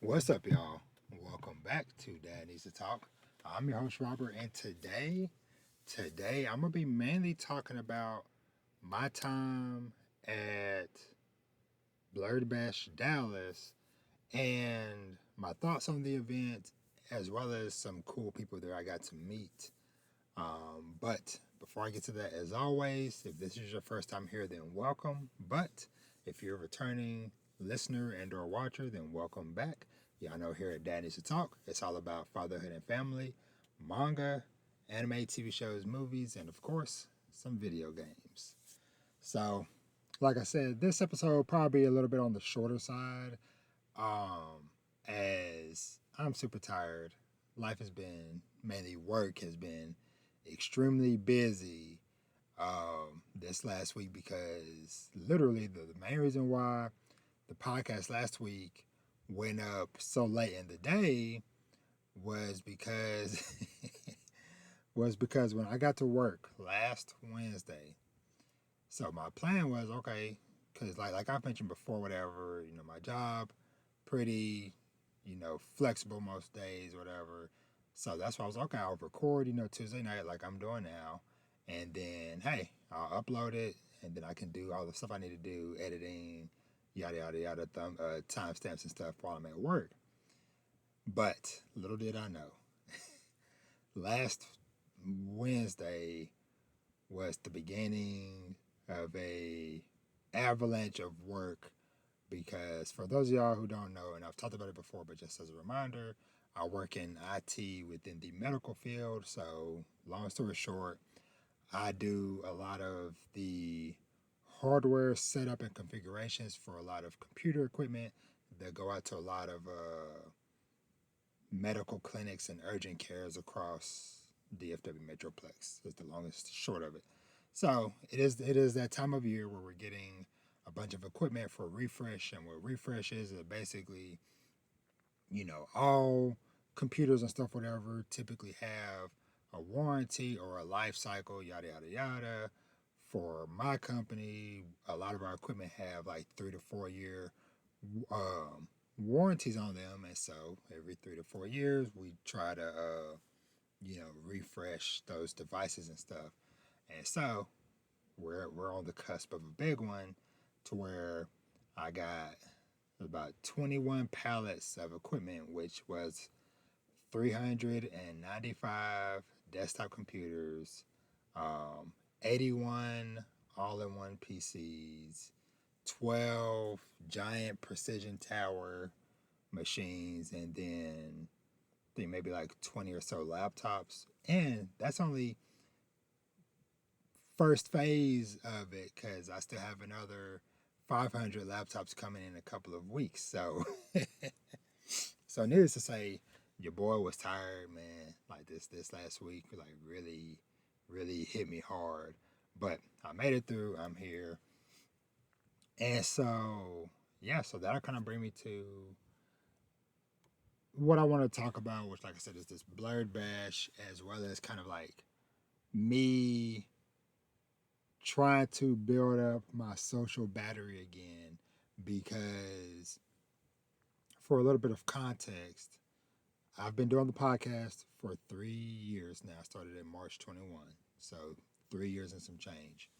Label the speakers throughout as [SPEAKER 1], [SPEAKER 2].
[SPEAKER 1] What's up, y'all? Welcome back to Dad Needs to Talk. I'm your host, Robert, and today I'm gonna be mainly talking about my time at Blerd Bash Dallas and my thoughts on the event, as well as some cool people that I got to meet. But before I get to that, as always, if this is your first time here, then welcome. But if you're a returning listener and/or watcher, then welcome back. Y'all know here at Dad Needs to Talk, it's all about fatherhood and family, manga, anime, TV shows, movies, and of course, some video games. So, like I said, this episode will probably be a little bit on the shorter side, as I'm super tired. Life has been, mainly work has been extremely busy this last week because literally the main reason why the podcast last week went up so late in the day was because was because when I got to work last Wednesday. So my plan was okay, because like I mentioned before, whatever, my job pretty, flexible most days, whatever. So that's why I was okay. I'll record, Tuesday night like I'm doing now, and then hey, I'll upload it, and then I can do all the stuff I need to do, editing, yada yada yada, timestamps and stuff while I'm at work. But little did I know, last Wednesday was the beginning of a avalanche of work because for those of y'all who don't know, and I've talked about it before, but just as a reminder, I work in IT within the medical field. So, long story short, I do a lot of the hardware setup and configurations for a lot of computer equipment that go out to a lot of medical clinics and urgent cares across DFW Metroplex. Is the longest short of it. So it is that time of year where we're getting a bunch of equipment for refresh, and what refresh is basically, all computers and stuff, whatever, typically have a warranty or a life cycle, yada yada yada. For my company, a lot of our equipment have like 3 to 4 year um, warranties on them, and so every 3 to 4 years we try to refresh those devices and stuff. And so we're on the cusp of a big one, to where I got about 21 pallets of equipment, which was 395 desktop computers, um, 81 all-in-one PCs, 12 giant precision tower machines, and then I think maybe like 20 or so laptops. And that's only first phase of it, because I still have another 500 laptops coming in a couple of weeks. So, so needless to say, your boy was tired, man. Like this last week, like really hit me hard. But I made it through. I'm here, and so yeah. So that'll kind of bring me to what I want to talk about, which, like I said, is this Blerd Bash, as well as kind of like me trying to build up my social battery again. Because for a little bit of context, I've been doing the podcast for 3 years now. I started in March 21, so 3 years and some change.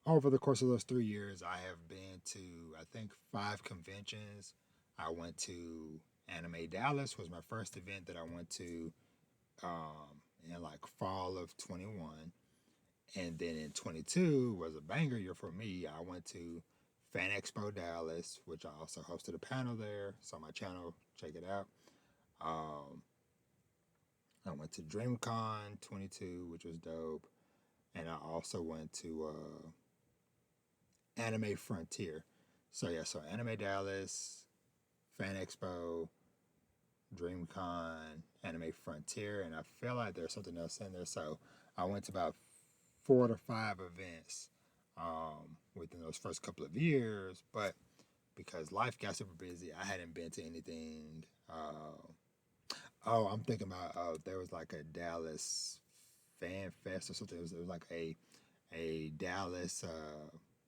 [SPEAKER 1] Over the course of those 3 years, I have been to, I think, 5 conventions. I went to Anime Dallas, was my first event that I went to in like fall of 21. And then in 22 was a banger year for me. I went to Fan Expo Dallas, which I also hosted a panel there. So my channel, check it out. Um, I went to DreamCon 22, which was dope. And I also went to Anime Frontier. So yeah, so Anime Dallas, Fan Expo, DreamCon, Anime Frontier, and I feel like there's something else in there. So I went to about 4 to 5 events within those first couple of years, but because life got super busy, I hadn't been to anything. I'm thinking about there was like a Dallas Fan Fest or something. It was like a Dallas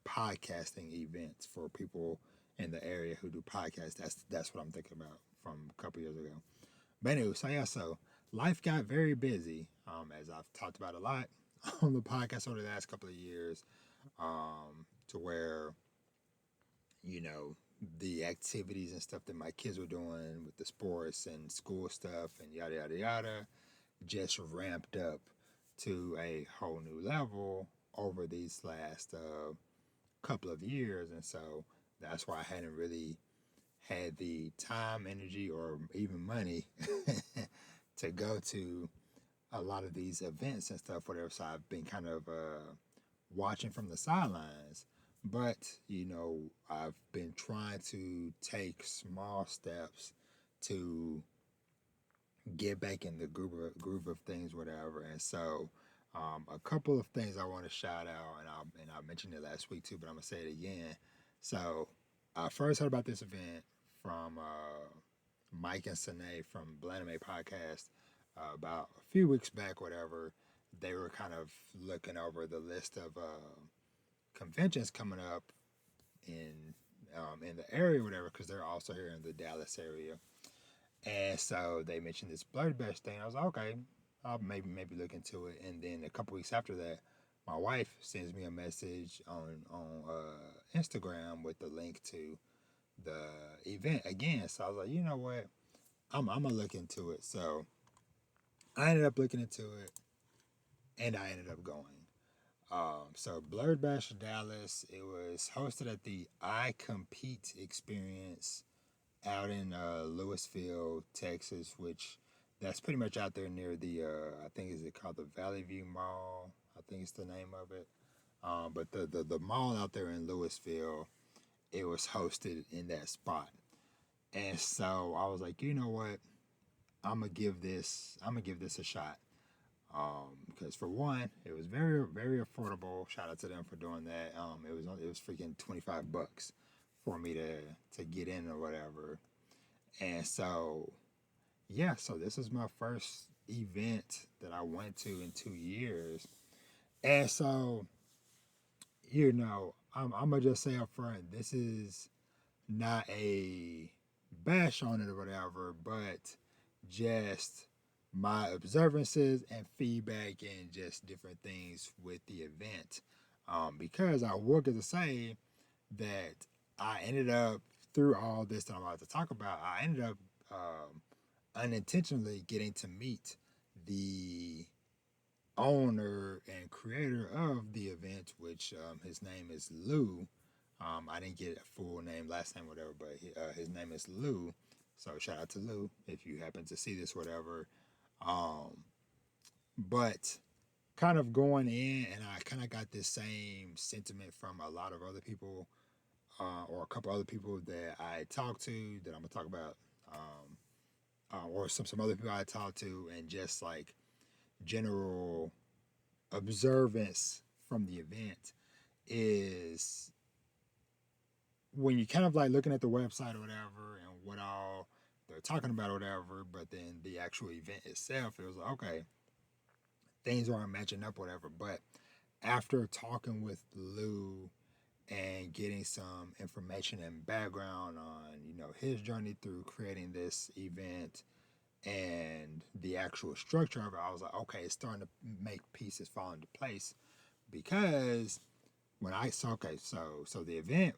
[SPEAKER 1] podcasting event for people in the area who do podcasts. That's what I'm thinking about from a couple years ago. But anyway, so life got very busy, as I've talked about a lot on the podcast over the last couple of years, to where, you know, the activities and stuff that my kids were doing with the sports and school stuff and yada yada yada just ramped up to a whole new level over these last couple of years, and so that's why I hadn't really had the time, energy, or even money to go to a lot of these events and stuff, whatever. So I've been kind of watching from the sidelines. But, you know, I've been trying to take small steps to get back in the groove of things, whatever. And so, a couple of things I want to shout out, and I mentioned it last week too, but I'm gonna say it again. So, I first heard about this event from Mike and Sine from Blerd Bash podcast about a few weeks back, whatever. They were kind of looking over the list of conventions coming up in the area, whatever, because they're also here in the Dallas area. And so they mentioned this Blerd Bash thing. I was like, okay, I'll maybe look into it. And then a couple weeks after that, my wife sends me a message on Instagram with the link to the event again. So I was like, you know what, I'm gonna look into it. So I ended up looking into it, and I ended up going. So Blerd Bash Dallas, it was hosted at the I Compete experience out in Louisville, Texas, which that's pretty much out there near the I think is it called the Valley View Mall. I think it's the name of it. But the mall out there in Louisville, it was hosted in that spot. And so I was like, you know what? I'm gonna give this a shot. Because for one, it was very very affordable. Shout out to them for doing that. It was freaking $25 for me to get in or whatever. And so yeah, so this is my first event that I went to in 2 years. And so, you know, I'm gonna just say up front, this is not a bash on it or whatever, but just my observances and feedback and just different things with the event. Because I will get to say that I ended up, through all this that I'm about to talk about, I ended up unintentionally getting to meet the owner and creator of the event, which his name is Lou. I didn't get a full name, last name, whatever, but his name is Lou. So shout out to Lou if you happen to see this, whatever. But kind of going in, and I kind of got this same sentiment from a lot of other people, or a couple other people that I talked to that I'm gonna talk about, or some other people I talked to, and just like general observance from the event is when you kind of like looking at the website or whatever and what all they're talking about or whatever, but then the actual event itself, it was like, okay, things aren't matching up, whatever. But after talking with Lou and getting some information and background on, you know, his journey through creating this event and the actual structure of it, I was like, okay, it's starting to make pieces fall into place. Because when I saw, okay, so the event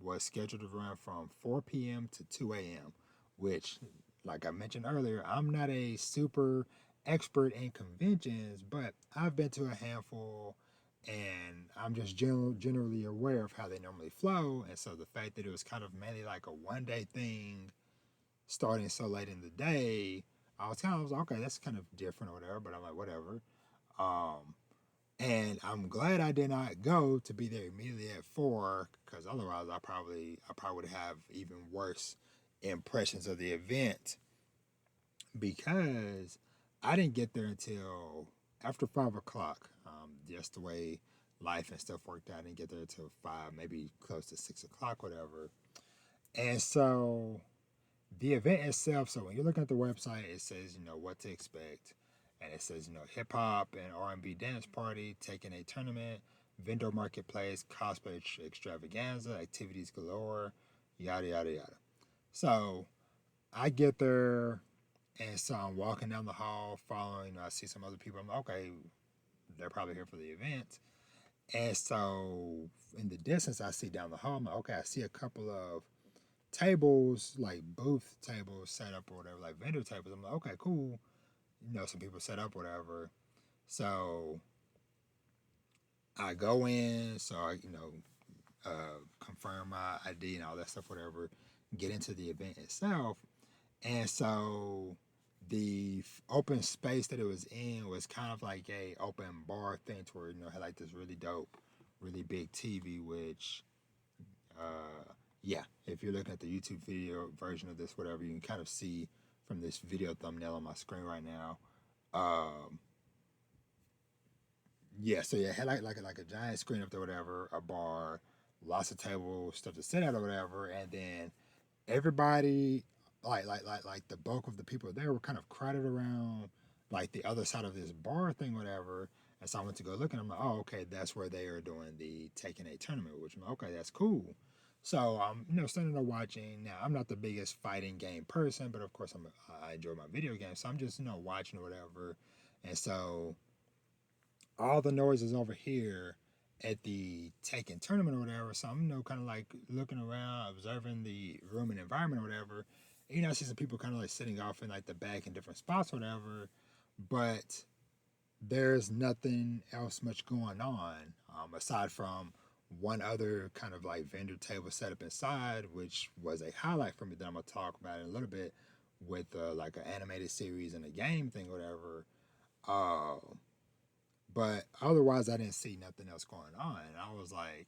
[SPEAKER 1] was scheduled to run from 4 p.m. to 2 a.m., which, like I mentioned earlier, I'm not a super expert in conventions, but I've been to a handful, and I'm just generally aware of how they normally flow. And so the fact that it was kind of mainly like a one-day thing starting so late in the day, I was kind of like, okay, that's kind of different or whatever, but I'm like, whatever. And I'm glad I did not go to be there immediately at 4, because otherwise I probably would have even worse impressions of the event, because I didn't get there until after 5 o'clock. Just the way life and stuff worked out, I didn't get there until 5, maybe close to 6 o'clock, whatever. And so the event itself, so when you're looking at the website, it says, you know, what to expect. And it says, you know, hip hop and R&B dance party, taking a tournament, vendor marketplace, cosplay extravaganza, activities galore, yada, yada, yada. So I get there, and so I'm walking down the hall, following, I see some other people. I'm like, okay, they're probably here for the event. And so in the distance, I see down the hall, I'm like, okay, I see a couple of tables, like booth tables set up or whatever, like vendor tables. I'm like, okay, cool. Some people set up whatever. So I go in, so confirm my ID and all that stuff, whatever, get into the event itself. And so the open space that it was in was kind of like a open bar thing to where, had like this really dope, really big TV, which, yeah, if you're looking at the YouTube video version of this, whatever, you can kind of see from this video thumbnail on my screen right now. Yeah, so yeah, it had like a giant screen up there, whatever, a bar, lots of tables, stuff to sit at or whatever, and then everybody, like the bulk of the people there were kind of crowded around like the other side of this bar thing, whatever. And so I went to go look, and I'm like, oh, okay, that's where they are doing the Taking a tournament, which I'm like, okay, that's cool. So I'm, standing there watching. Now I'm not the biggest fighting game person, but of course I enjoy my video games, so I'm just watching or whatever. And so all the noise is over here at the Taken tournament or whatever. So I'm, kind of like looking around, observing the room and environment or whatever. I see some people kind of like sitting off in like the back in different spots or whatever. But there's nothing else much going on aside from one other kind of like vendor table set up inside, which was a highlight for me that I'm going to talk about in a little bit with like an animated series and a game thing or whatever. But otherwise, I didn't see nothing else going on. And I was like,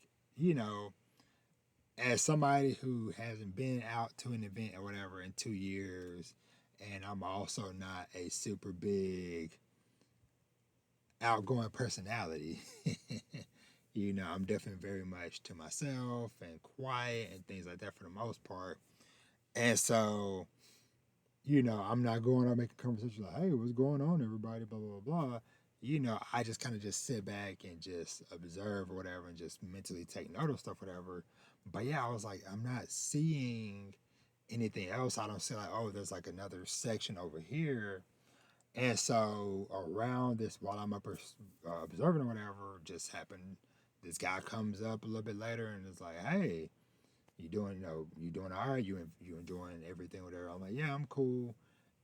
[SPEAKER 1] as somebody who hasn't been out to an event or whatever in 2 years, and I'm also not a super big outgoing personality, I'm definitely very much to myself and quiet and things like that for the most part. And so, I'm not going out making conversation like, hey, what's going on, everybody, blah, blah, blah. I just kind of just sit back and just observe or whatever and just mentally take note of stuff, whatever. But yeah, I was like, I'm not seeing anything else. I don't see like, oh, there's like another section over here. And so around this, while I'm up observing or whatever, just happened. This guy comes up a little bit later and is like, hey, you doing all right? You enjoying everything, whatever? I'm like, yeah, I'm cool.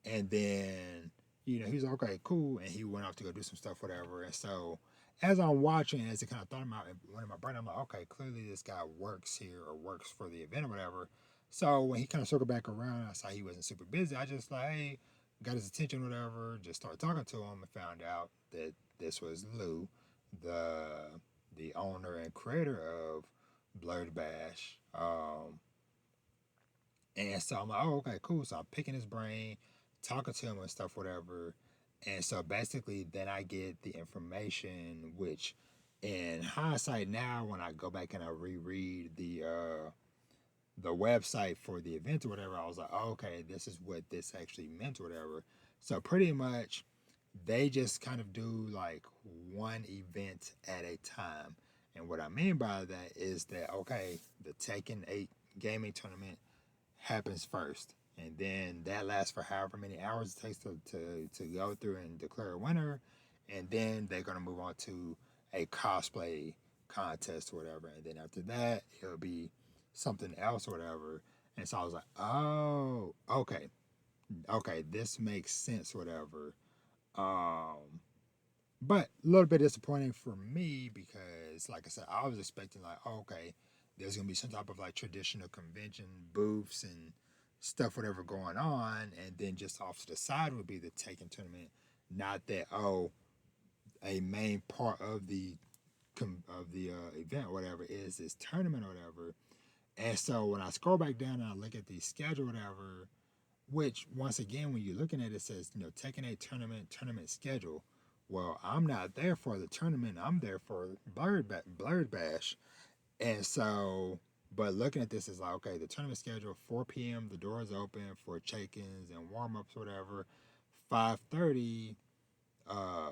[SPEAKER 1] And then, he's like, okay, cool. And he went off to go do some stuff, whatever. And so as I'm watching, as it kind of thought about one of my brain, I'm like, okay, clearly this guy works here or works for the event or whatever. So when he kind of circled back around, I saw he wasn't super busy. I just like, hey, got his attention, whatever. Just started talking to him and found out that this was Lou, the the owner and creator of Blerd Bash. And so I'm like, oh, okay, cool. So I'm picking his brain, talking to him and stuff, whatever. And so basically, then I get the information, which in hindsight now, when I go back and I reread the website for the event or whatever, I was like, oh, okay, this is what this actually meant or whatever. So pretty much, they just kind of do like one event at a time. And what I mean by that is that, okay, the Tekken 8 gaming tournament happens first. And then that lasts for however many hours it takes to go through and declare a winner. And then they're going to move on to a cosplay contest or whatever. And then after that, it'll be something else or whatever. And so I was like, oh, okay. Okay, this makes sense, whatever. But a little bit disappointing for me because, like I said, I was expecting like, oh, okay, there's gonna be some type of like traditional convention booths and stuff, whatever going on, and then just off to the side would be the Taken tournament. Not that a main part of the event, or whatever, is this tournament or whatever. And so when I scroll back down and I look at the schedule, or whatever, which once again, when you're looking at it, it says, Taking a tournament schedule. Well, I'm not there for the tournament. I'm there for Blerd Bash. And so, but looking at this is like, okay, the tournament schedule, 4 p.m., the doors open for check-ins and warm-ups, whatever. 5:30, uh,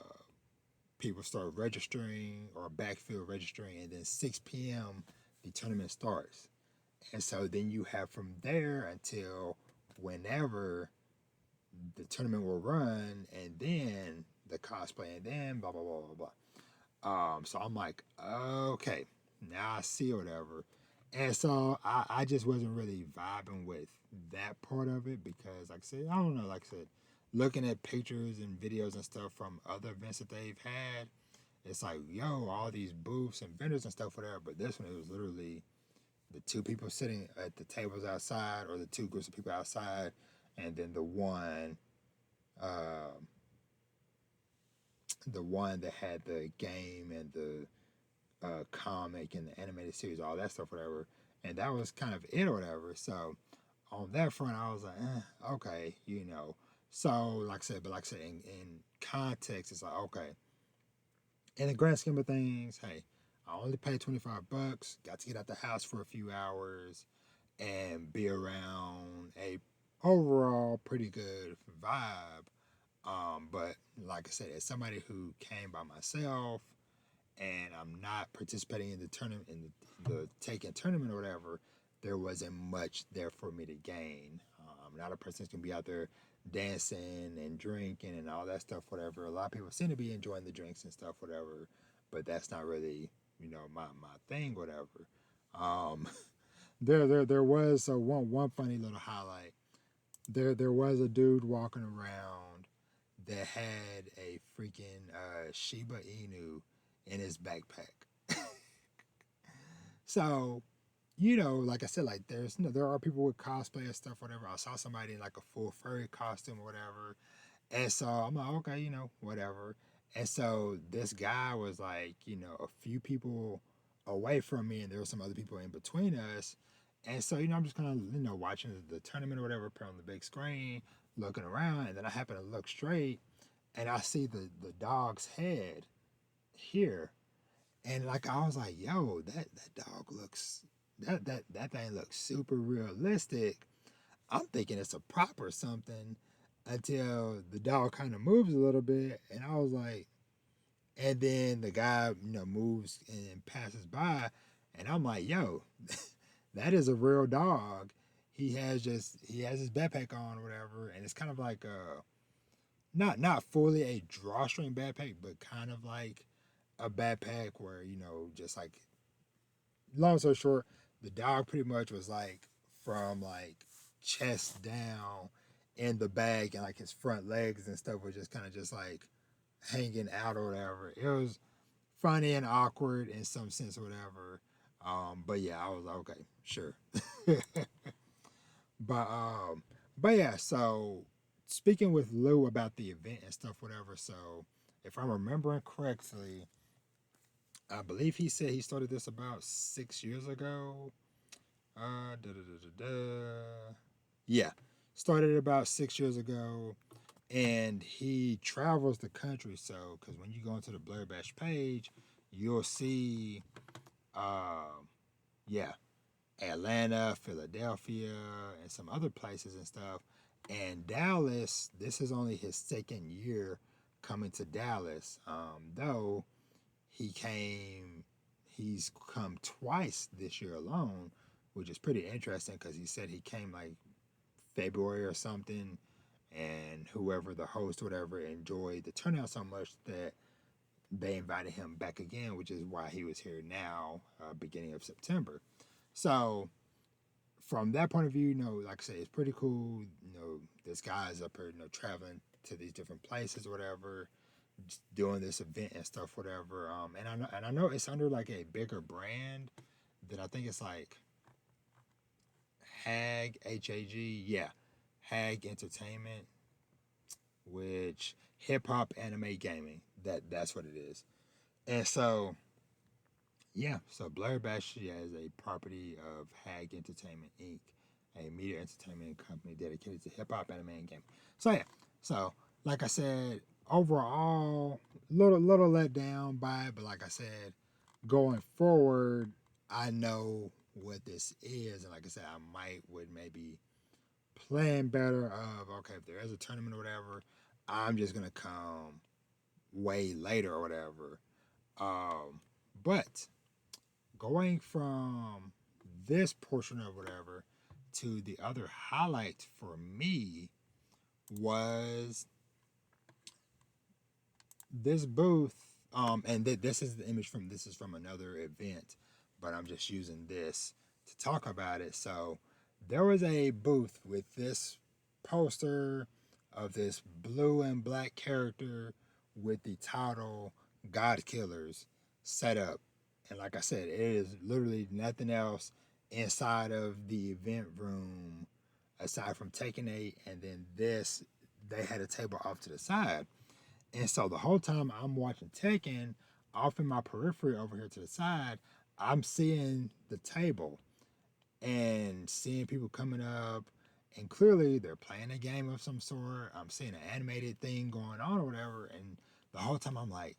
[SPEAKER 1] people start registering or backfield registering, and then 6 p.m., the tournament starts. And so then you have from there until whenever the tournament will run, and then the cosplay, and then blah blah blah blah blah. So I'm like, okay, now I see whatever. And so I just wasn't really vibing with that part of it because, like I said, I don't know, like I said, looking at pictures and videos and stuff from other events that they've had, it's like, yo, all these booths and vendors and stuff, whatever. But this one, it was literally the two people sitting at the tables outside, or the two groups of people outside, and then uh, the one that had the game and the comic and the animated series, all that stuff, whatever. And that was kind of it or whatever. So on that front, I was like, okay, you know. So like I said, but like I said, in context, it's like, okay. In the grand scheme of things, hey, I only paid $25, got to get out the house for a few hours and be around a overall pretty good vibe. But like I said, as somebody who came by myself and I'm not participating in the tournament, in the taking tournament or whatever, there wasn't much there for me to gain. I'm not a person who's gonna be out there dancing and drinking and all that stuff, whatever. A lot of people seem to be enjoying the drinks and stuff, whatever, but that's not really, my thing, whatever. Um, there was one funny little highlight. There was a dude walking around that had a freaking Shiba Inu in his backpack. So, like I said, like there are people with cosplay and stuff, whatever. I saw somebody in like a full furry costume or whatever. And so I'm like, okay, whatever. And so this guy was like, a few people away from me, and there were some other people in between us. And so, I'm just kind of, watching the tournament or whatever, put on the big screen, looking around, and then I happen to look straight, and I see the dog's head here, and like I was like, yo, that dog looks that thing looks super realistic. I'm thinking it's a prop or something until the dog kind of moves a little bit, and I was like, and then the guy moves and passes by, and I'm like, yo, that is a real dog. He has his backpack on or whatever, and it's kind of like not fully a drawstring backpack, but kind of like a backpack where just like, long story short, the dog pretty much was like from like chest down in the bag, and like his front legs and stuff was just kind of just like hanging out or whatever. It was funny and awkward in some sense or whatever. But yeah, I was like, okay, sure. but um, but yeah, so speaking with Lou about the event and stuff, whatever. So if I'm remembering correctly, I believe he said he started this about 6 years ago. Da, da, da, da, da. Yeah, started about 6 years ago, and he travels the country. So, because when you go into the Blerd Bash page, you'll see, uh, yeah, Atlanta, Philadelphia, and some other places and stuff. And Dallas, this is only his second year coming to Dallas. Though he came, he's come twice this year alone, which is pretty interesting because he said he came like February or something, and whoever the host or whatever enjoyed the turnout so much that they invited him back again, which is why he was here now, beginning of September. So from that point of view, like I say, it's pretty cool. This guy's up here, traveling to these different places or whatever, doing this event and stuff, whatever. And I know it's under like a bigger brand that I think it's like HAG, yeah, HAG Entertainment, which hip hop anime gaming. That's what it is. And so yeah, so Blerd Bash is a property of HAG Entertainment Inc., a media entertainment company dedicated to hip hop anime and gaming. So yeah, so like I said, overall, little let down by it, but like I said, going forward, I know what this is, and like I said, I would maybe plan better of, okay, if there is a tournament or whatever, I'm just gonna come way later or whatever. But going from this portion of whatever to the other highlight for me was this booth. And this is the image from this is from another event, but I'm just using this to talk about it. So there was a booth with this poster of this blue and black character with the title God Killers set up. And like I said, it is literally nothing else inside of the event room aside from Taken 8, and then this, they had a table off to the side. And so the whole time I'm watching Tekken, off in my periphery over here to the side, I'm seeing the table and seeing people coming up, and clearly they're playing a game of some sort. I'm seeing an animated thing going on or whatever, and the whole time I'm like,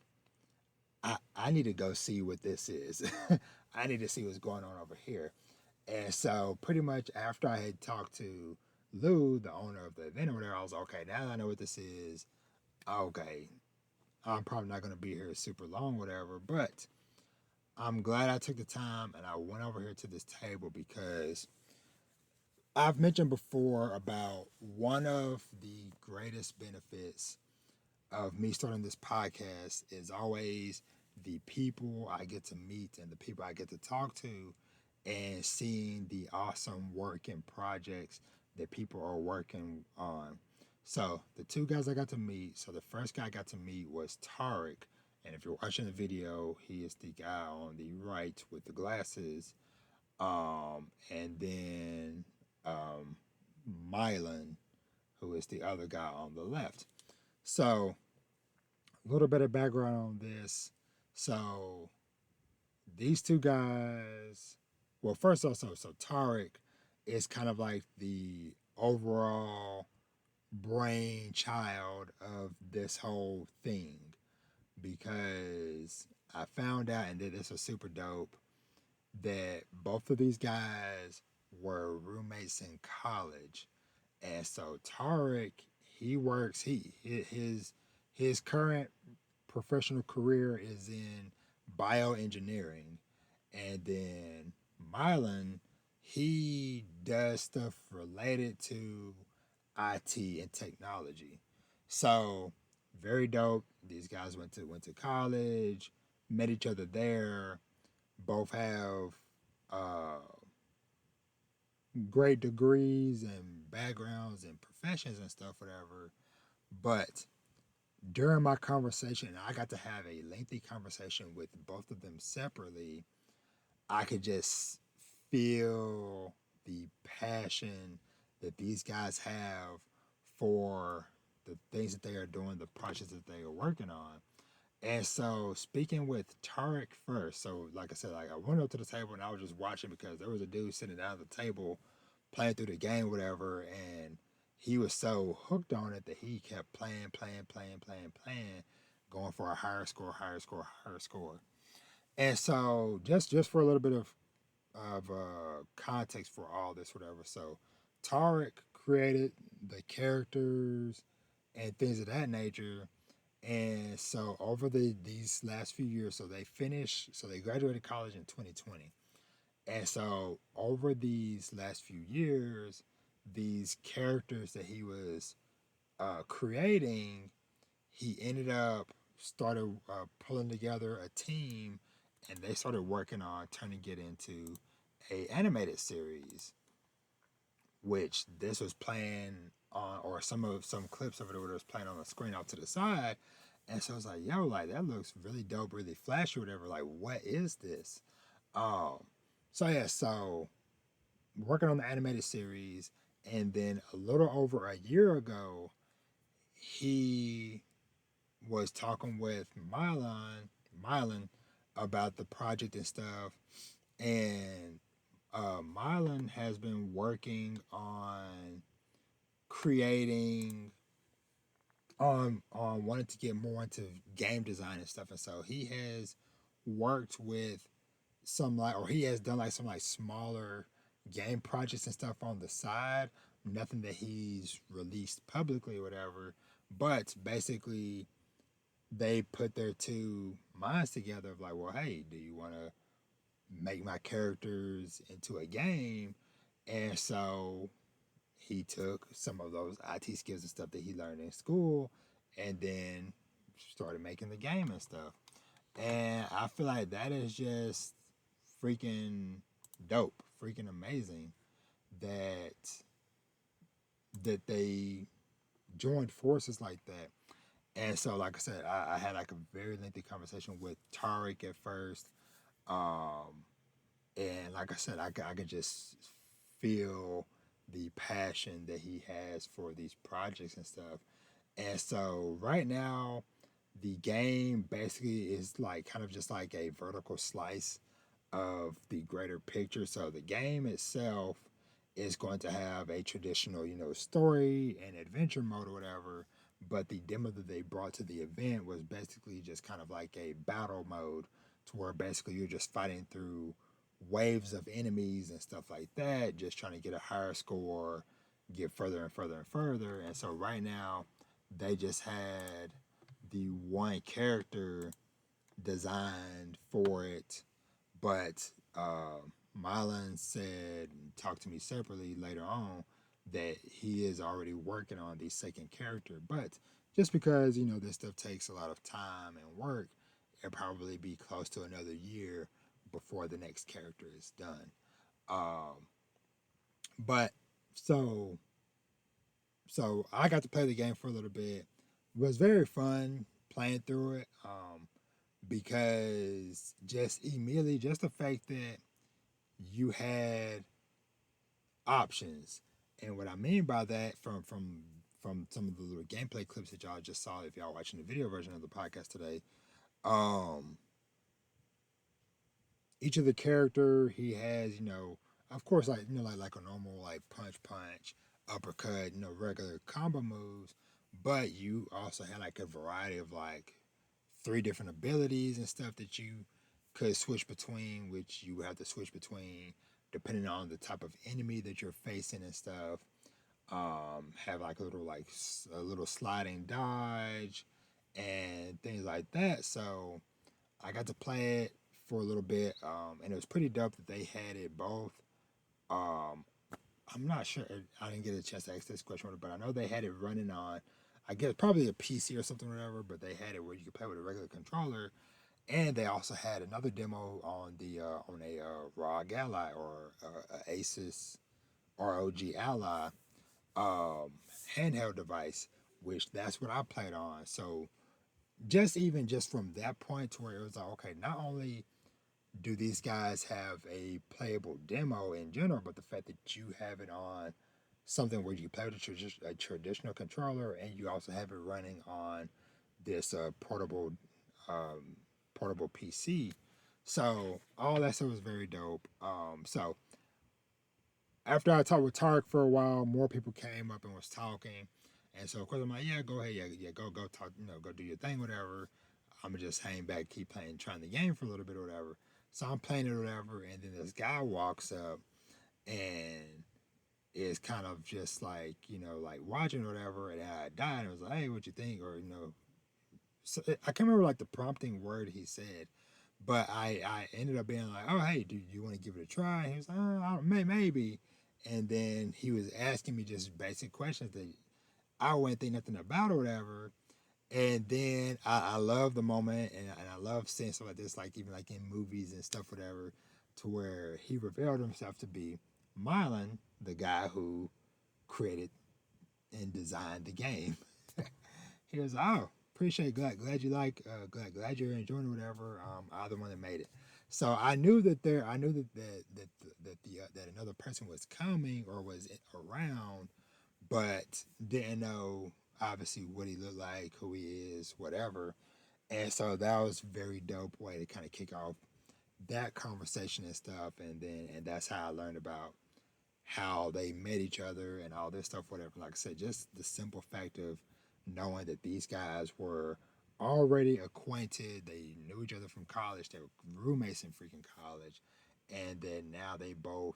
[SPEAKER 1] I need to go see what this is. I need to see what's going on over here. And so pretty much after I had talked to Lou, the owner of the event or whatever, I was like, okay, now that I know what this is, okay, I'm probably not going to be here super long, whatever, but I'm glad I took the time and I went over here to this table because I've mentioned before about one of the greatest benefits of me starting this podcast is always the people I get to meet and the people I get to talk to and seeing the awesome work and projects that people are working on. So the two guys I got to meet, so the first guy I got to meet was Tarek. And if you're watching the video, he is the guy on the right with the glasses. And then Mylan, who is the other guy on the left. So a little bit of background on this. So these two guys, well, first also, so Tarek is kind of like the overall brainchild of this whole thing because I found out, and this was super dope, that both of these guys were roommates in college. And so Tarek, he works, his current professional career is in bioengineering. And then Mylan, he does stuff related to IT and technology. So very dope. These guys went to college, met each other there. Both have uh, great degrees and backgrounds and professions and stuff, whatever. But during my conversation, I got to have a lengthy conversation with both of them separately. I could just feel the passion that these guys have for the things that they are doing, the projects that they are working on. And so, speaking with Tarek first, so like I said, like I went up to the table and I was just watching because there was a dude sitting down at the table playing through the game, whatever, and he was so hooked on it that he kept playing, going for a higher score, higher score, higher score. And so, just for a little bit of context for all this, whatever. So, Tarek created the characters and things of that nature. And so over these last few years, so they graduated college in 2020. And so over these last few years, these characters that he was creating, he ended up started pulling together a team, and they started working on turning it into a animated series, which this was playing on, or some clips of it was playing on the screen off to the side. And so I was like, yo, like that looks really dope, really flashy, or whatever. Like, what is this? Um, so yeah, so working on the animated series, and then a little over a year ago, he was talking with Mylan about the project and stuff, and Mylan has been working on creating on wanting to get more into game design and stuff, and so he has worked with some like, or he has done like some like smaller game projects and stuff on the side. Nothing that he's released publicly or whatever, but basically they put their two minds together of like, well, hey, do you want to make my characters into a game. And so he took some of those IT skills and stuff that he learned in school and then started making the game and stuff. And I feel like that is just freaking dope, freaking amazing that they joined forces like that. And so, like I said, I had like a very lengthy conversation with Tariq at first. Um, and like I said, I could just feel the passion that he has for these projects and stuff. And so right now, the game basically is like kind of just like a vertical slice of the greater picture. So the game itself is going to have a traditional, story and adventure mode or whatever. But the demo that they brought to the event was basically just kind of like a battle mode to where basically you're just fighting through waves of enemies and stuff like that, just trying to get a higher score, get further and further and further. And so right now, they just had the one character designed for it, but Mylan said and talked to me separately later on that he is already working on the second character. But just because this stuff takes a lot of time and work, it'll probably be close to another year before the next character is done. Um, but so I got to play the game for a little bit. It was very fun playing through it because just immediately, just the fact that you had options, and what I mean by that, from some of the little gameplay clips that y'all just saw, if y'all watching the video version of the podcast today, um, each of the character he has, of course, like like a normal like punch, uppercut, regular combo moves, but you also had like a variety of like three different abilities and stuff that you could switch between, which you have to switch between depending on the type of enemy that you're facing and stuff. Have like a little sliding dodge and things like that. So I got to play it for a little bit, and it was pretty dope that they had it both. Um, I'm not sure. I didn't get a chance to ask this question, but I know they had it running on, I guess probably a PC or something, or whatever. But they had it where you could play with a regular controller, and they also had another demo on the on a ROG Ally or Asus ROG Ally um, handheld device, which that's what I played on. So just from that point to where it was like, okay, not only do these guys have a playable demo in general, but the fact that you have it on something where you play with a traditional controller and you also have it running on this um, portable PC. So all that stuff was very dope. So after I talked with Tark for a while, more people came up and was talking. And so of course I'm like, yeah, go ahead, yeah, go talk, go do your thing, whatever. I'm gonna just hang back, keep playing, trying the game for a little bit or whatever. So I'm playing it or whatever, and then this guy walks up and is kind of just like, like watching or whatever, and I died and was like, hey, what you think? Or, so I can't remember like the prompting word he said, but I ended up being like, oh, hey, do you want to give it a try? And he was like, oh, maybe. And then he was asking me just basic questions that I wouldn't think nothing about or whatever. And then I love the moment, and I love seeing stuff like this, like even like in movies and stuff, whatever, to where he revealed himself to be Mylan, the guy who created and designed the game. He was, oh, appreciate, glad you like, glad you're enjoying it, whatever. I'm the one that made it. So I knew I knew that another person was coming or was around, but didn't know obviously what he looked like, who he is, whatever. And so that was a very dope way to kind of kick off that conversation and stuff. And that's how I learned about how they met each other and all this stuff, whatever. Like I said, just the simple fact of knowing that these guys were already acquainted, they knew each other from college, they were roommates in freaking college, and then now they both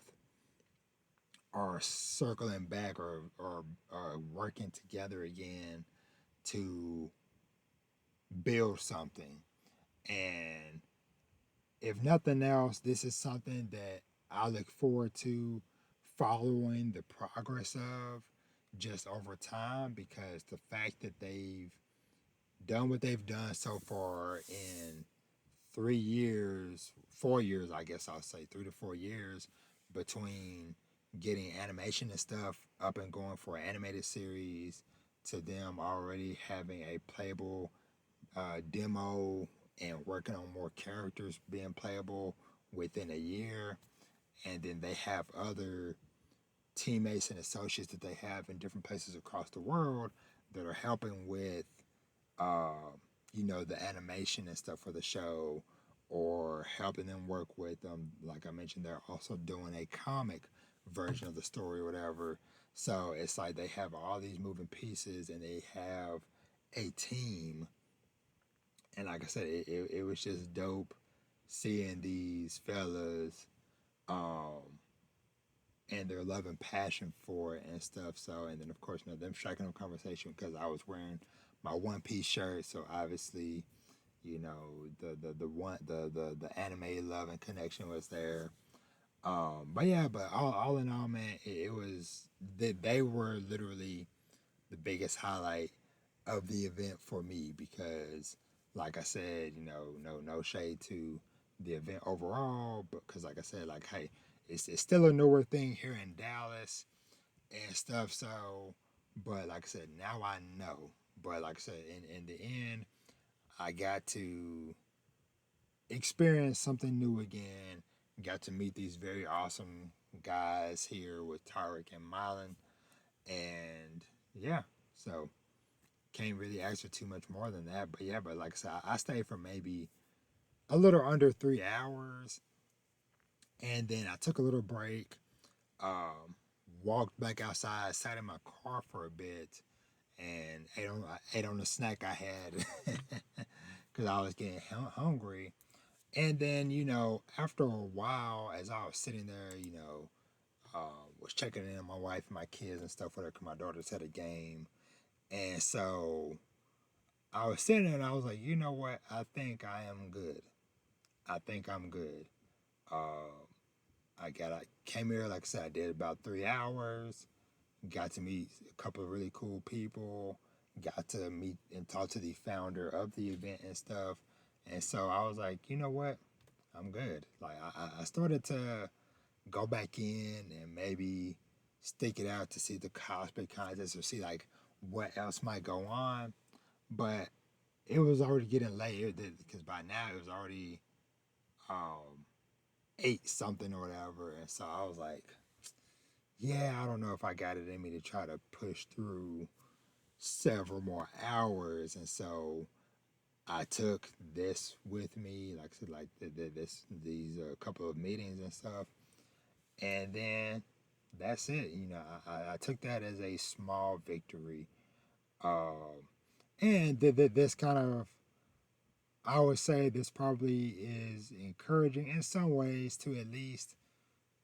[SPEAKER 1] are circling back or working together again to build something. And if nothing else, this is something that I look forward to following the progress of just over time, because the fact that they've done what they've done so far in 3 years, 4 years, I guess I'll say 3 to 4 years between getting animation and stuff up and going for an animated series to them already having a playable demo and working on more characters being playable within a year. And then they have other teammates and associates that they have in different places across the world that are helping with, uh, the animation and stuff for the show, or helping them work with them. Like I mentioned, they're also doing a comic version of the story or whatever. So it's like they have all these moving pieces and they have a team. And like I said, it was just dope seeing these fellas, um, and their love and passion for it and stuff. So, and then of course, them striking up conversation because I was wearing my One Piece shirt. So obviously, the one the anime love and connection was there. But yeah, but all in all, man, it was they were literally the biggest highlight of the event for me because, like I said, no shade to the event overall, but because like I said, like hey, it's still a newer thing here in Dallas and stuff. So, but like I said, now I know. But like I said, in the end, I got to experience something new again. Got to meet these very awesome guys here with Tarek and Mylan, and yeah, so can't really ask for too much more than that. But yeah, but like I said, I stayed for maybe a little under 3 hours, and then I took a little break, um, walked back outside, sat in my car for a bit, and ate on the snack I had because I was getting hungry. And then after a while, as I was sitting there, was checking in on my wife and my kids and stuff with her because my daughter's at a game, and so I was sitting there and I was like, you know what? I think I am good. I think I'm good. Uh, I came here, like I said, I did about 3 hours. Got to meet a couple of really cool people. Got to meet and talk to the founder of the event and stuff. And so I was like, you know what? I'm good. Like I started to go back in and maybe stick it out to see the cosplay contest or see like what else might go on. But it was already getting late because by now it was already um, 8 something or whatever, and so I was like, yeah, I don't know if I got it in me to try to push through several more hours, and so I took this with me, like I said, like these couple of meetings and stuff, and then that's it. I took that as a small victory, and this kind of I would say this probably is encouraging in some ways to at least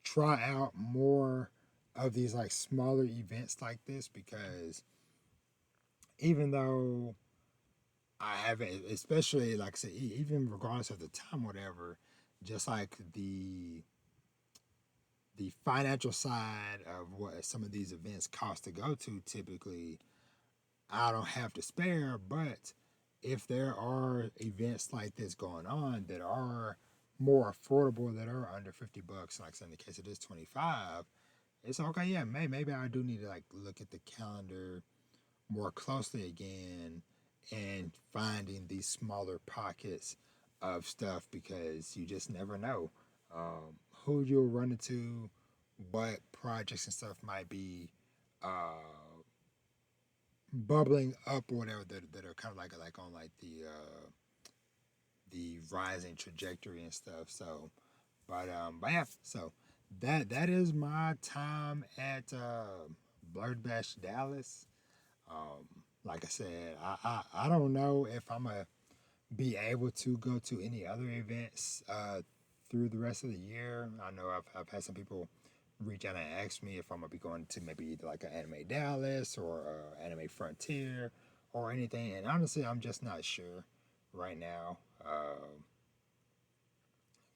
[SPEAKER 1] try out more of these like smaller events like this because even though I haven't, especially like I said, even regardless of the time, whatever, just like the financial side of what some of these events cost to go to, typically I don't have to spare, but if there are events like this going on that are more affordable, that are under $50, like in the case of this 25, it's okay. Yeah, maybe I do need to like look at the calendar more closely again and finding these smaller pockets of stuff because you just never know who you'll run into, what projects and stuff might be uh, bubbling up or whatever that are kind of like on like the rising trajectory and stuff. So, but yeah, so that is my time at Blerd Bash Dallas. Like I said, I don't know if I'm gonna be able to go to any other events through the rest of the year. I know I've had some people reach out and ask me if I'm gonna be going to maybe either like an Anime Dallas or Anime Frontier or anything. And honestly, I'm just not sure right now.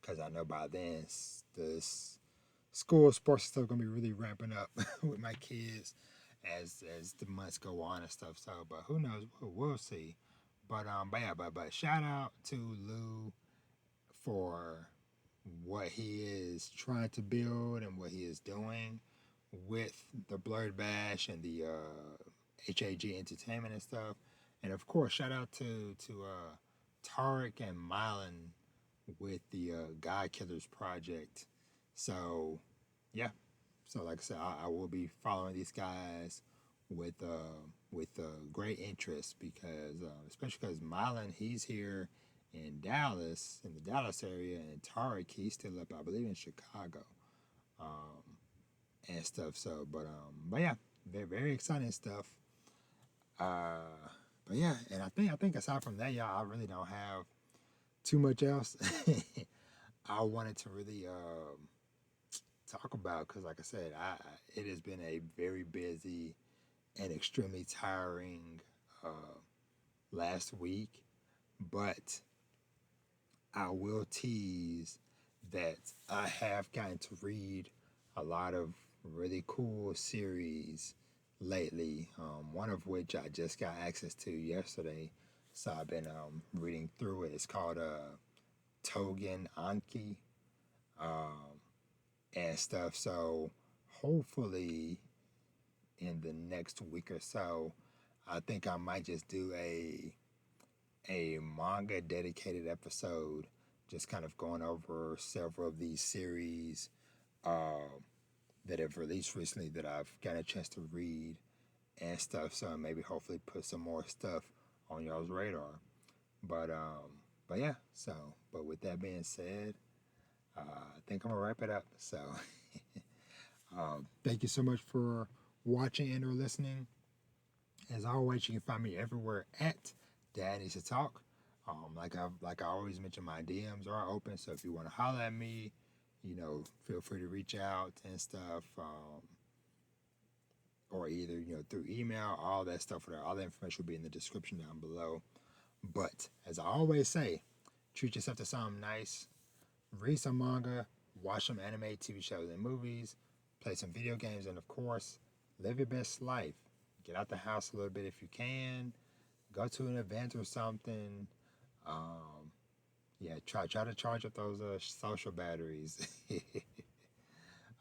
[SPEAKER 1] because I know by then this school sports stuff gonna be really ramping up with my kids as the months go on and stuff. So, but who knows? We'll see. But yeah, but shout out to Lou for what he is trying to build and what he is doing with the Blerd Bash and the HAG Entertainment and stuff. And of course, shout out to Tarek and Mylan with the God Killers project. So yeah, so like I said, I will be following these guys with great interest because especially because Mylan he's here in Dallas in the Dallas area and Tarek he's still up I believe in Chicago and stuff. So but yeah, very very exciting stuff. Uh, but yeah, and I think aside from that, y'all, I really don't have too much else. I wanted to really talk about because, like I said, it has been a very busy and extremely tiring last week, but I will tease that I have gotten to read a lot of really cool series lately. One of which I just got access to yesterday, so I've been reading through it. It's called Togen Anki. Um, and stuff. So hopefully in the next week or so, I think I might just do a manga dedicated episode, just kind of going over several of these series uh, that have released recently that I've got a chance to read and stuff. So maybe hopefully put some more stuff on y'all's radar. But yeah. So but with that being said, I think I'm gonna wrap it up. So thank you so much for watching and or listening. As always, you can find me everywhere at Dad Needs to Talk. Like I always mention, my DMs are open. So if you want to holler at me, feel free to reach out and stuff. Or either through email, all that stuff. All the information will be in the description down below. But as I always say, treat yourself to something nice. Read some manga, watch some anime, TV shows, and movies, play some video games, and of course, live your best life. Get out the house a little bit if you can. Go to an event or something. Um, yeah, try to charge up those social batteries.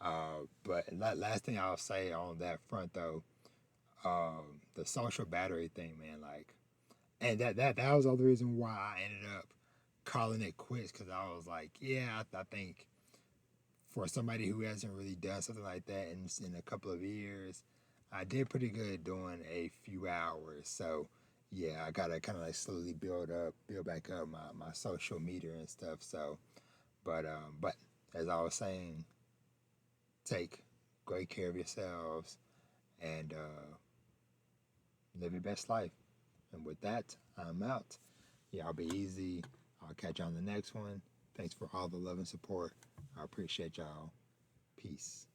[SPEAKER 1] But last thing I'll say on that front though, the social battery thing, man, like, and that was the other reason why I ended up calling it quits because I was like, yeah, I think for somebody who hasn't really done something like that in a couple of years, I did pretty good doing a few hours. So yeah, I gotta kind of like slowly build back up my social meter and stuff. So, but as I was saying, take great care of yourselves and live your best life. And with that, I'm out. Y'all be easy. I'll catch you on the next one. Thanks for all the love and support. I appreciate y'all. Peace.